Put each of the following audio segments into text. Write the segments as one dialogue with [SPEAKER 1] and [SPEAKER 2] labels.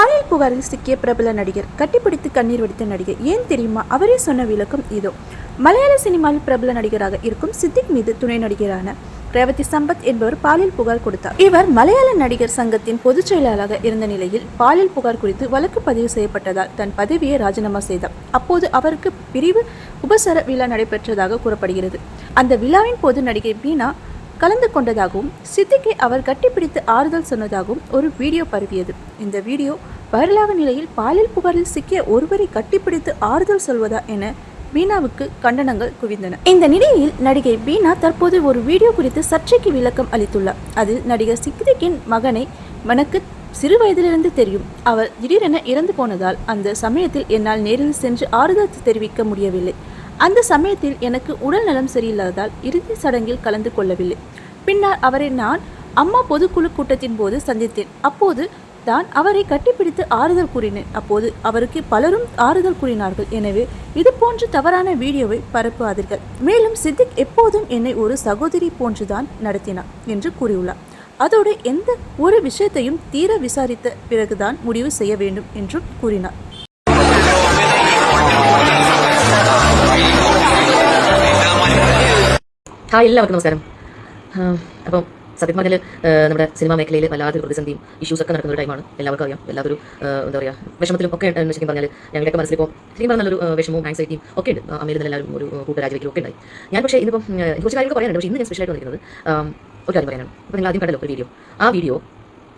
[SPEAKER 1] பாலியல் புகாரில் சிக்கிய பிரபல நடிகர், கட்டிப்பிடித்து கண்ணீர் வடித்த நடிகர். ஏன் தெரியுமா? அவரே சொன்ன விளக்கம் இதோ. மலையாள சினிமாவில் பிரபல நடிகராக இருக்கும் சித்திக் மீது துணை நடிகரான ரேவதி சம்பத் என்பவர் பாலியல் புகார் கொடுத்தார். இவர் மலையாள நடிகர் சங்கத்தின் பொதுச் செயலாளராக இருந்த நிலையில் பாலியல் புகார் குறித்து வழக்கு பதிவு செய்யப்பட்டதால் தன் பதவியை ராஜினாமா செய்தார். அப்போது அவருக்கு பிரிவு உபசர விழா நடைபெற்றதாக கூறப்படுகிறது. அந்த விழாவின் போது நடிகை பீனா கலந்து கொண்டதாகவும் சித்திக்கை அவர் கட்டிப்பிடித்து ஆறுதல் சொன்னதாகவும் ஒரு வீடியோ பரவியது. இந்த வீடியோ வைரலாக நிலையில் பாலியல் புகாரில் சிக்கிய ஒருவரை கட்டிப்பிடித்து ஆறுதல் சொல்வதா என பீனாவுக்கு கண்டனங்கள் குவிந்தன. இந்த நிலையில் நடிகை பீனா தற்போது ஒரு வீடியோ குறித்து சர்ச்சைக்கு விளக்கம் அளித்துள்ளார். அதில் நடிகர் சித்திக்கின் மகனை எனக்கு சிறு வயதிலிருந்து தெரியும். அவர் திடீரென இறந்து போனதால் அந்த சமயத்தில் என்னால் நேரில் சென்று ஆறுதல் தெரிவிக்க முடியவில்லை. அந்த சமயத்தில் எனக்கு உடல் நலம் சரியில்லாததால் இறுதி சடங்கில் கலந்து கொள்ளவில்லை. பின்னர் அவரை நான் அம்மா பொதுக்குழு கூட்டத்தின் போது சந்தித்தேன். அப்போது தான் அவரை கட்டிப்பிடித்து ஆறுதல் கூறினேன். அப்போது அவருக்கு பலரும் ஆறுதல் கூறினார்கள். எனவே இது போன்ற தவறான வீடியோவை பரப்பாதீர்கள். மேலும் சித்திக் எப்போதும் என்னை ஒரு சகோதரி போன்றுதான் நடத்தினார் என்று கூறியுள்ளார். அதோடு எந்த ஒரு விஷயத்தையும் தீர விசாரித்த பிறகுதான் முடிவு செய்ய வேண்டும் என்றும் கூறினார்.
[SPEAKER 2] ഹായ്, എല്ലാവർക്കും നമസ്കാരം. അപ്പം സത്യം പറഞ്ഞാൽ നമ്മുടെ സിനിമാ മേഖലയിൽ വല്ലാത്തൊരു പ്രതിസന്ധിയും ഇഷ്യൂസൊക്കെ നടക്കുന്ന ഒരു ടൈമാണ്. എല്ലാവർക്കും അറിയാം. എല്ലാവരും എന്താ പറയുക, വിഷമത്തിലും ഒക്കെ ഉണ്ട്. ശരിക്കും പറഞ്ഞാൽ ഞങ്ങളുടെയൊക്കെ മനസ്സിലിപ്പോൾ ശരിക്കും പറഞ്ഞാൽ നല്ലൊരു വിഷമവും ആൻസൈറ്റിയും ഒക്കെ ഉണ്ട്. അമ്മയിൽ നിന്ന് എല്ലാവരും ഒരു കൂട്ടരാജിവയ്ക്കും ഒക്കെ ഉണ്ടായി. ഞാൻ പക്ഷേ ഇന്നിപ്പം കുറച്ച് കാര്യങ്ങൾ പറയാനുണ്ട്. പക്ഷേ ഇന്ന് ഞാൻ സ്പെഷ്യലായിട്ട് വന്നിരിക്കുന്നത് ഒരു കാര്യം പറയാനാണ്. അപ്പോൾ നിങ്ങൾ ആദ്യം കണ്ടല്ലോ ഒരു വീഡിയോ. ആ വീഡിയോ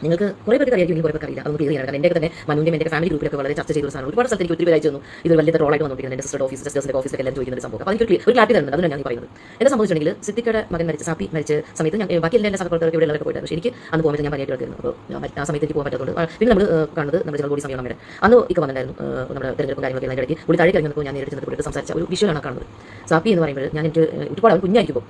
[SPEAKER 2] നിങ്ങൾക്ക് കുറേ പേർക്ക് അറിയാമെങ്കിൽ കുറേ പേർക്ക് അറിയില്ല. അതൊന്നും ക്ലിയർ ചെയ്യണം. കാരണം എൻ്റെ തന്നെ മനുവിൻ്റെ എൻ്റെ ഫാമിലി ഗ്രൂപ്പിലൊക്കെ വളരെ ചർച്ച ചെയ്ത ഒരു സാധനം. ഒരുപാട് സ്ഥലത്ത് എനിക്ക് ഒത്തിരി പേരായി തന്നു. ഇത് വലിയ ട്രോളായിട്ട് വന്നിരിക്കുന്നത്. എൻ്റെ സിസ്റ്റർ ഓഫീസ് സിസ്റ്റേഴ്സിൻ്റെ ഓഫീസിലൊക്കെ എല്ലാം ചോദിക്കുന്ന ഒരു സംഭവം. അപ്പോൾ അതിന് ഒരു ക്ലാരിറ്റി തരുന്നുണ്ട്. അതിനാണ് ഞാൻ പറയുന്നത്. എന്താ സംഭവിച്ചിട്ടുണ്ടെങ്കിൽ സിദ്ദിഖയുടെ മകൻ സാപ്പി മരിച്ച സമയത്ത് ഞാൻ ബാക്കി എല്ലാ സഹപ്രവർത്തകർക്ക് ഇവിടെ ഉള്ളവരൊക്കെ പോയിട്ട്, പക്ഷേ എനിക്ക് അന്ന് പോകുമ്പോൾ ഞാൻ പനിയായിട്ട് കിടക്കുന്നു. അപ്പോൾ ആ സമയത്ത് എനിക്ക് പോകാൻ പറ്റാത്തതുകൊണ്ട് പിന്നെ നമ്മൾ കാണുന്നത് നമ്മുടെ ജനറൽ ബോഡി സമയം വരെ അന്ന് ഒക്കെ വന്നിട്ടുണ്ടായിരുന്നു. നമ്മുടെ തെരഞ്ഞെടുപ്പും കാര്യങ്ങളൊക്കെ അതിൻ്റെ ഇടയ്ക്ക് പുള്ളി താഴെ കഴിഞ്ഞപ്പോൾ ഞാൻ നേരിട്ട് ചെന്നിട്ട് സംസാരിച്ച ഒരു വിഷയമാണ് കാണുന്നത്. സാപ്പി എന്ന് പറയുമ്പോൾ ഞാൻ എനിക്ക് ഒരുപാട് അവൻ കുഞ്ഞായിരിക്കുമ്പോൾ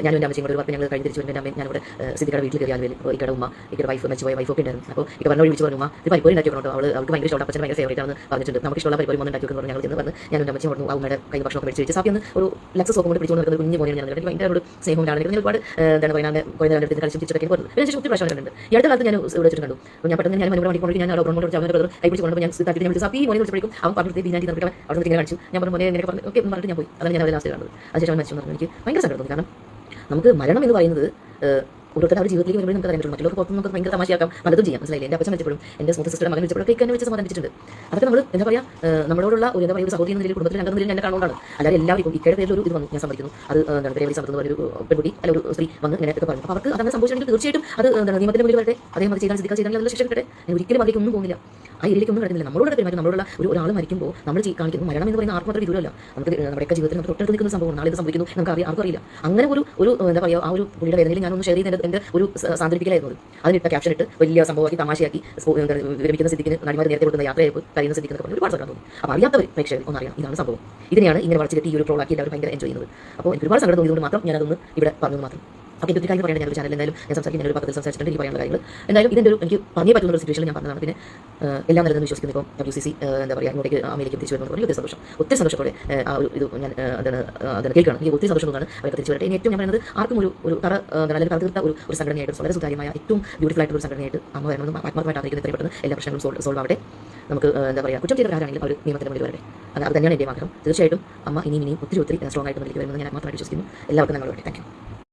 [SPEAKER 2] ഞാനും എൻ്റെ അമ്മയും കൂടെ ഒരു 10 ഞങ്ങൾ കഴിഞ്ഞ് തിരിച്ചു വരുമ്പോൾ എൻ്റെ ഞാനിവിടെ സിദ്ദിഖയുടെ വീട്ടിൽ കയറിയാൽ ഇക്കടെ ഉമ്മ ഇക്കടെ വൈഫ് മരിച്ചു പോയ വൈഫൊക്കെ ഉണ്ടായിരുന്നു. അപ്പോൾ ഇക്ക പറഞ്ഞ വിളിച്ച് പറഞ്ഞു, ഇത് പരിപ്പോയി ഉണ്ടാക്കി വെക്കണം. അവൾക്ക് ഭയങ്കര ഇഷ്ടമാണ്. അപ്പച്ചൻ ഭയങ്കര ഫേവറേറ്റ് ആണെന്ന് പറഞ്ഞിട്ടുണ്ട്. നമുക്ക് ഇഷ്ടമുള്ള പരിപ്പോയി ഉണ്ടാക്കി വെക്കുന്നു പറഞ്ഞ് ഞങ്ങൾ ചെന്ന് പറഞ്ഞ് ഞാൻ എൻ്റെ അമ്മച്ചി പറഞ്ഞു അവരുടെ കൈ ഭക്ഷണമൊക്കെ മേടിച്ച് വെച്ച് സാപ്പി ഒന്ന് ഒരു ലക്സ് സോപ്പ് കൊണ്ട് പിടിച്ചുകൊണ്ട് നിൽക്കുന്ന കുഞ്ഞു പോലെയാണ്. ഞാൻ ഭയങ്കര ഒരു സ്നേഹമാണ്. ഒരുപാട് എന്താണ് പറയുന്നത് കുറേ നേരം എടുത്ത് കളിച്ച് പിടിച്ചൊക്കെ പറഞ്ഞു. പിന്നെ ഒത്തിരി പ്രശ്നം കണ്ടിട്ടുണ്ട്. ഈ അടുത്ത കാലത്ത് ഞാൻ ഇവിടെ വെച്ചിട്ട് കണ്ടു. ഞാൻ പെട്ടെന്ന് ഞാൻ മനുവിനെ വണ്ടി ഞാൻ അവിടെ അവരുടെ കൈ പിടിച്ച് കൊണ്ടുപോയി ഞാൻ തട്ടിട്ട് ഞാൻ വിളിച്ച് സാപ്പി മോനെ വിളിച്ചപ്പോഴേക്കും അവൻ പറഞ്ഞിട്ട് ബിനാറ്റി നിർത്തിയിട്ട് അവിടെ ഇങ്ങനെ കാണിച്ചു. ഞാൻ പറഞ്ഞു മോനെ എനിക്ക് പറഞ്ഞു ഓക്കെ എന്ന് പറഞ്ഞിട്ട് ഞാൻ പോയി. അതാണ് ഞാൻ അവരെ ലാസ്റ്റ് കാണുന്നത്. അതിനുശേഷം അവൻ മരിച്ചു എന്ന് പറഞ്ഞു. എനിക്ക് ഭയങ്കര സങ്കടം തോന്നി. കാരണം നമുക്ക് മരണം എന്ന് പറയുന്നത് ഓരോരുത്തർ അവർ ജീവിതത്തിലേക്ക് വരുമ്പോൾ നമുക്ക് അറിയാൻ പറ്റും. മറ്റുള്ളവർക്ക് പുറത്ത് നമുക്ക് ഭയങ്കര തമാശയാക്കാം, നല്ലതും ചെയ്യാം. മനസ്സിലായില്ലേ? എൻ്റെ അപ്പച്ചൻ വെച്ചപ്പോഴും എൻ്റെ സ്മൂത്ത് സിസ്റ്റർ മകൻ വെച്ചപ്പോഴൊക്കെ എന്നെ വെച്ച് സമാധാനിച്ചിട്ടുണ്ട്. അതൊക്കെ നമ്മൾ എന്താ പറയുക, നമ്മളോടുള്ള ഒരു എന്താ പറയുക സഹോദരി എന്ന നിലയിൽ കുടുംബത്തിൽ രംഗം നിലയിൽ എന്നെ കാണുകൊണ്ടാണ്. അല്ലാതെ എല്ലാവർക്കും ഇക്കയുടെ പേരിൽ ഒരു ഇത് വന്നു ഞാൻ സമ്മതിക്കുന്നു. അത് എന്താണ് പേര് സമ്മതം ഒരു പെൺകുട്ടി അല്ല ഒരു സ്ത്രീ വന്ന് ഇങ്ങനെയൊക്കെ പറഞ്ഞു. അപ്പോൾ അവർക്ക് അങ്ങനെ സംഭവിച്ചിട്ടുണ്ടെങ്കിൽ തീർച്ചയായിട്ടും അത് എന്താണ് നിയമത്തിൻ്റെ മുന്നിൽ വരട്ടെ. അതേ അത് ചെയ്താൽ ചെയ്താൽ അതിനുള്ള ശിക്ഷ കിട്ടട്ടെ. ഞാൻ ഒരിക്കലും അതിലേക്ക് ഒന്നും പോകുന്നില്ല. ആ ഏരിയയിലേക്ക് ഒന്നും കിടന്നില്ല. നമ്മളോട് പെരുമാറ്റം നമ്മളുള്ള ഒരാൾ മരിക്കുമ്പോൾ നമ്മൾ കാണിക്കുന്നു മരണം എന്ന് പറയുന്ന ആർക്കും അത്ര വിദൂരമല്ല. നമുക്ക് നമ്മുടെയൊക്കെ ജീവിതത്തിൽ നമുക്ക് തൊട്ടടുത്ത് നിൽക്കുന്ന സംഭവം നാളെ ഇത് സംഭവിക്കുന്നു നമുക്ക് ആർക്കും അറിയില്ല. അങ്ങനെ ഒരു എന്താ പറയുക ആ ഒരു പുള്ളിയുടെ വേദനയിൽ ഞാനൊന്ന് ഷെയർ ചെയ്ത് എൻ്റെ ഒരു സാന്ത്വനിപ്പിക്കലായിരുന്നു. അതിനിട്ട ക്യാപ്ഷൻ ഇട്ട് വലിയ സംഭവമാക്കി തമാശയാക്കി വിരമിക്കുന്ന സ്ഥിതിക്ക് നടിമാർ നേരത്തെ കൊടുക്കുന്ന യാത്രയായി കഴിയുന്ന സ്ഥിതിക്ക് പറഞ്ഞ് ഒരുപാട് സങ്കടം തോന്നി. അപ്പോൾ അറിയാത്തവർ പ്രേക്ഷകർ ഒന്നറിയാം ഇതാണ് സംഭവം. ഇതിനെയാണ് ഇങ്ങനെ വളച്ചു കെട്ടി ഈ ഒരു ട്രോളാക്കി എല്ലാവരും ഭയങ്കര എൻജോയ് ചെയ്യുന്നത്. അപ്പോൾ എനിക്ക് ഒരുപാട് സങ്കടം തോന്നിയതുകൊണ്ട് മാത്രം ഞാനതൊന്ന് ഇവിടെ പറഞ്ഞു മാത്രം. അപ്പോൾ എനിക്ക് കാര്യം പറയേണ്ട ഞാനൊരു ചാനൽ എന്തായാലും ഞാൻ സംസാരിക്കും. ഞാനൊരു പക്കത്തിൽ സംസാരിച്ചിട്ടുണ്ട് ഈ പറയാനുള്ള കാര്യങ്ങൾ. എന്തായാലും ഇതിൻ്റെ ഒരു എനിക്ക് പറഞ്ഞേ പറ്റുന്ന ഒരു സിറ്റുവേഷനിൽ ഞാൻ പറഞ്ഞതാണ്. പിന്നെ എല്ലാം നല്ലതെന്ന് വിശ്വസിക്കുന്നു. ഇപ്പോൾ WCC എന്താ പറയുക ഇങ്ങോട്ടേക്ക് അമേരിക്കയിൽ തിരിച്ചു വരുന്നത് ഒത്തിരി സന്തോഷം. ഒത്തിരി സന്തോഷത്തോടെ ആ ഒരു ഇത് ഞാൻ അതാണ് കേൾക്കണം. എനിക്ക് ഒത്തിരി സന്തോഷം തോന്നുകയാണ് അവർക്ക് തിരിച്ചു വരട്ടെ. ഇനി ഏറ്റവും ഞാൻ പറയുന്നത് ആർക്കും ഒരു കറ അല്ലെങ്കിൽ കറുത്ത ഒരു സംഘടനയായിട്ട് വളരെ സുതാര്യമായ ഏറ്റവും ബ്യൂട്ടിഫുൾ ആയിട്ടുള്ള ഒരു സംഘടനയായിട്ട് അമ്മ വരണമെന്ന് ആത്മാർത്ഥമായിട്ട് ആഗ്രഹിക്കുന്ന എത്രയും പെട്ടെന്ന് എല്ലാ പ്രശ്നങ്ങളും സോൾവ് ആവട്ടെ. നമുക്ക് എന്താ പറയുക കുറ്റം ചെയ്തവരാണെങ്കിലും അവർ നിയമത്തിന് മുന്നിൽ വരട്ടെ. അത് തന്നെയാണ് എൻ്റെ ആഗ്രഹം. തീർച്ചയായിട്ടും അമ്മ ഇനിയും ഒത്തിരി സ്ട്രോങ് ആയിട്ട് മുന്നിലേക്ക് വരുന്നത് ഞാൻ ആത്മാർത്ഥമായിട്ട് വിശ്വസിക്കുന്നു. എല്ലാവർക്കും ഞങ്ങൾ വരട്ടെ. Thank you.